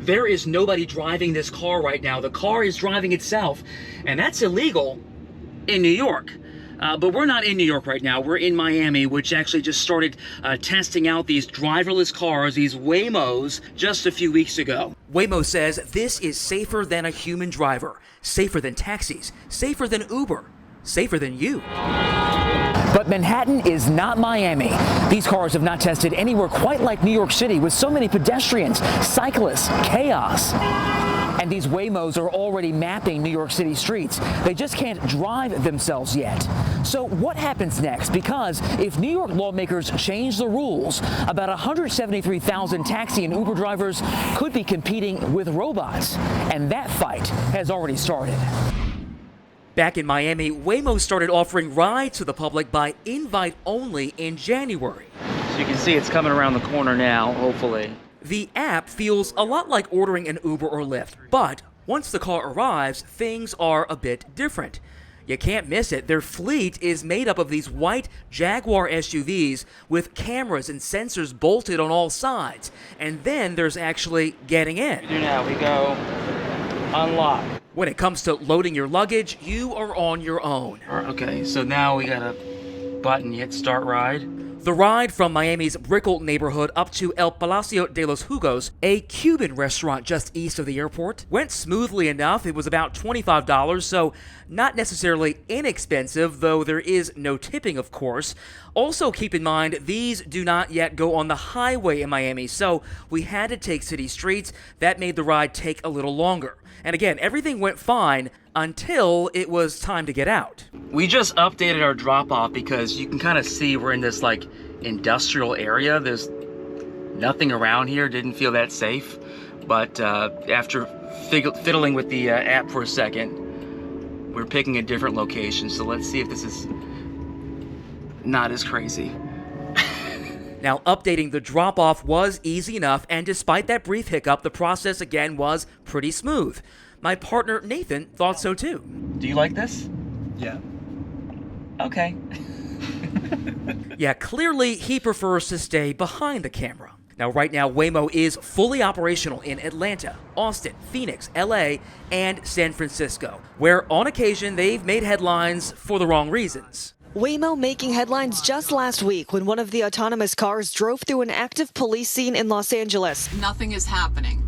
there is nobody driving this car right now. The car is driving itself, and that's illegal in New York. But we're not in New York right now. We're in Miami, which actually just started testing out these driverless cars, these Waymos, just a few weeks ago. Waymo says this is safer than a human driver, safer than taxis, safer than Uber, safer than you. But Manhattan is not Miami. These cars have not tested anywhere quite like New York City, with so many pedestrians, cyclists, chaos. And these Waymos are already mapping New York City streets. They just can't drive themselves yet. So what happens next? Because if New York lawmakers change the rules, about 173,000 taxi and Uber drivers could be competing with robots. And that fight has already started. Back in Miami, Waymo started offering rides to the public by invite only in January. So you can see it's coming around the corner now, hopefully. The app feels a lot like ordering an Uber or Lyft, but once the car arrives, things are a bit different. You can't miss it. Their fleet is made up of these white Jaguar SUVs with cameras and sensors bolted on all sides. And then there's actually getting in. What we do now, we go unlock. When it comes to loading your luggage, you are on your own. Okay, so now we got a button, hit start ride. The ride from Miami's Brickell neighborhood up to El Palacio de los Jugos, a Cuban restaurant just east of the airport, went smoothly enough. It was about $25, so not necessarily inexpensive, though there is no tipping, of course. Also keep in mind, these do not yet go on the highway in Miami, so we had to take city streets. That made the ride take a little longer. And again, everything went fine until it was time to get out. We just updated our drop-off because you can kind of see we're in this like industrial area. There's nothing around here. Didn't feel that safe. But after fiddling with the app for a second, we're picking a different location. So let's see if this is not as crazy. Now, updating the drop-off was easy enough, and despite that brief hiccup, the process again was pretty smooth. My partner, Nathan, thought so too. Do you like this? Yeah. Okay. Yeah, clearly he prefers to stay behind the camera. Now, right now, Waymo is fully operational in Atlanta, Austin, Phoenix, LA, and San Francisco, where on occasion they've made headlines for the wrong reasons. Waymo making headlines just last week when one of the autonomous cars drove through an active police scene in Los Angeles. Nothing is happening.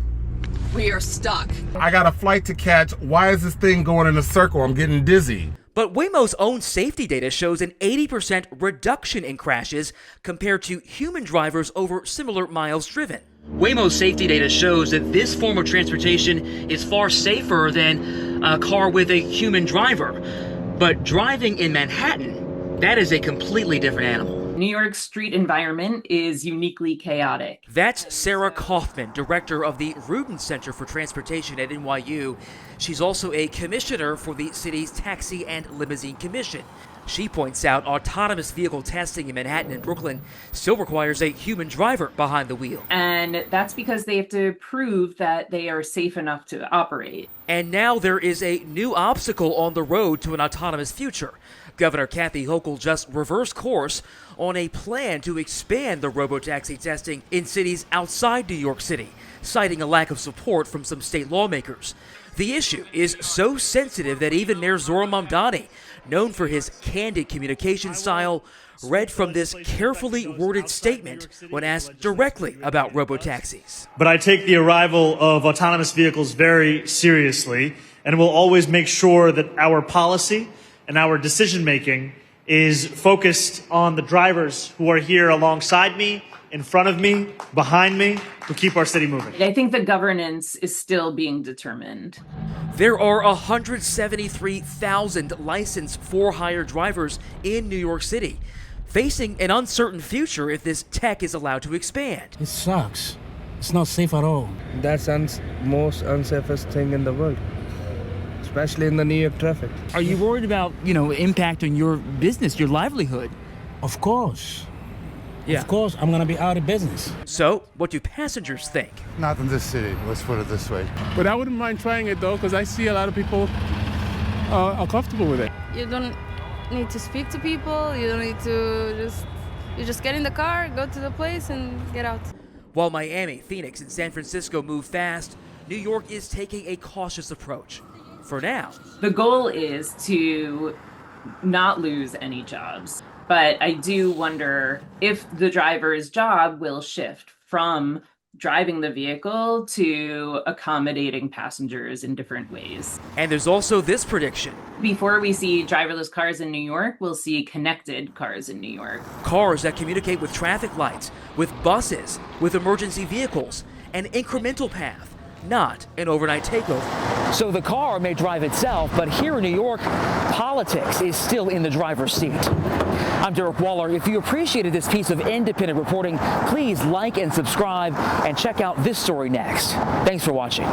We are stuck. I got a flight to catch. Why is this thing going in a circle? I'm getting dizzy. But Waymo's own safety data shows an 80% reduction in crashes compared to human drivers over similar miles driven. Waymo's safety data shows that this form of transportation is far safer than a car with a human driver. But driving in Manhattan, that is a completely different animal. New York's street environment is uniquely chaotic. That's Sarah Kaufman, director of the Rudin Center for Transportation at NYU. She's also a commissioner for the city's Taxi and Limousine Commission. She points out autonomous vehicle testing in Manhattan and Brooklyn still requires a human driver behind the wheel. And that's because they have to prove that they are safe enough to operate. And now there is a new obstacle on the road to an autonomous future. Governor Kathy Hochul just reversed course on a plan to expand the robotaxi testing in cities outside New York City, citing a lack of support from some state lawmakers. The issue is so sensitive that even Mayor Zohran Mamdani, known for his candid communication style, read from this carefully worded statement when asked directly about robotaxis. But I take the arrival of autonomous vehicles very seriously, and will always make sure that our policy and our decision-making is focused on the drivers who are here alongside me, in front of me, behind me, who keep our city moving. I think the governance is still being determined. There are 173,000 licensed for-hire drivers in New York City, facing an uncertain future if this tech is allowed to expand. It sucks. It's not safe at all. That's most unsafest thing in the world, especially in the New York traffic. Are you worried about, impact on your business, your livelihood? Of course. Yeah. Of course, I'm going to be out of business. So, what do passengers think? Not in this city, let's put it this way. But I wouldn't mind trying it, though, because I see a lot of people are comfortable with it. You don't need to speak to people. You don't need to you just get in the car, go to the place, and get out. While Miami, Phoenix, and San Francisco move fast, New York is taking a cautious approach. For now. The goal is to not lose any jobs, but I do wonder if the driver's job will shift from driving the vehicle to accommodating passengers in different ways. And there's also this prediction. Before we see driverless cars in New York, we'll see connected cars in New York. Cars that communicate with traffic lights, with buses, with emergency vehicles, an incremental path, not an overnight takeover. So the car may drive itself, but here in New York, politics is still in the driver's seat. I'm Derek Waller. If you appreciated this piece of independent reporting, please like and subscribe and check out this story next. Thanks for watching.